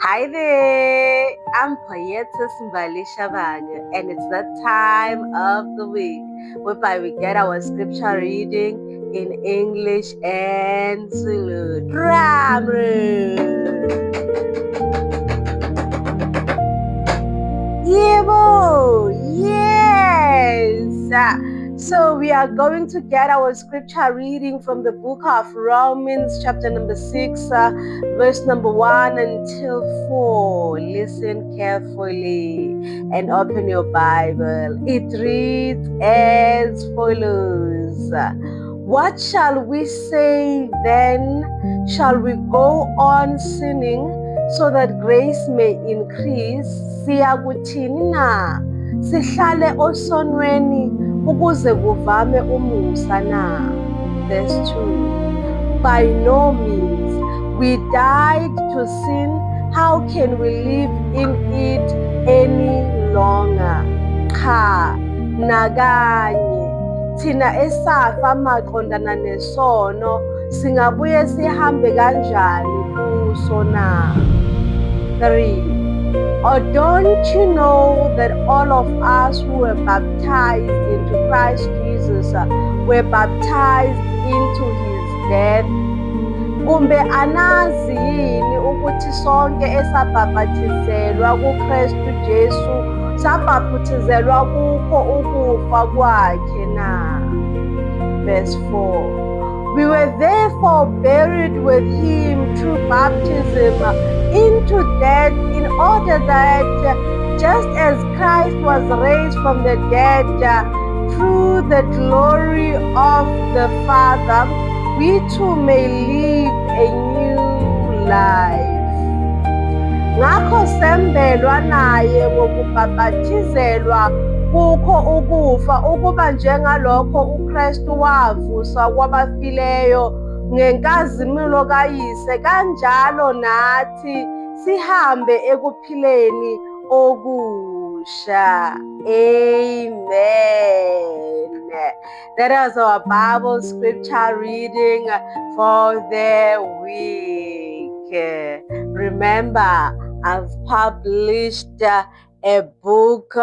Hi there, I'm Poyetza Simbali Shabanya, and it's that time of the week whereby we get our scripture reading in English and Zulu. Drum roll! Yebo! Yes! So we are going to get our scripture reading from the book of Romans, chapter number 6, verse number 1 until 4. Listen carefully and open your Bible. It reads as follows. What shall we say then? Shall we go on sinning so that grace may increase? Siyakuthini na? Sihlale osonweni ukuze kuvame umusa na? Verse 2. By no means. We died to sin. How can we live in it any longer? Cha, nakanye. Thina esafa maqondana nesono singabuye sihambe kanjani kuso na? 3. Or don't you know that all of us who were baptized into Christ Jesus were baptized into his death? Kumbe anazi yini ukuthi sonke esabhaphathizelwa kuKristu Jesu sabhaphathizelwa kukho ukufa kwakhe na? Verse 4. We were therefore buried with him through baptism into death, in order that just as Christ was raised from the dead through the glory of the Father, we too may live a new life. Ngakho sembelwa naye ngokubhaphathizelwa kukho ukufa, ukuba njengalokho uKristu wavuswa kwabafileyo ngenkazimulo kaYise, kanjalo nathi sihambe ekuphileni okusha. Amen. That is our Bible scripture reading for the week. Remember, I've published a book.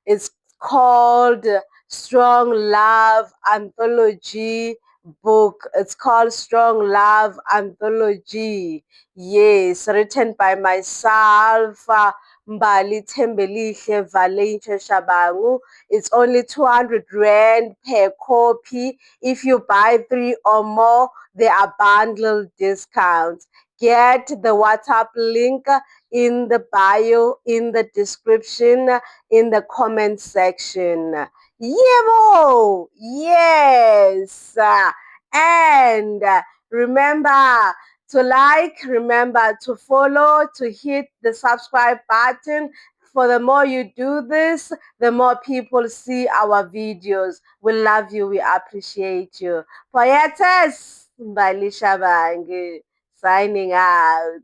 It's called Strong Love Anthology book. It's called Strong Love Anthology. Yes, written by myself, Mbali Thembelihle Valentia Shabangu. It's only 200 Rand per copy. If you buy 3 or more, there are bundle discounts. Get the WhatsApp link in the bio, in the description, in the comment section. Yebo! Yes! And remember to like, remember to follow, to hit the subscribe button. For the more you do this, the more people see our videos. We love you. We appreciate you. Poyetza Simbali Shabanya signing out.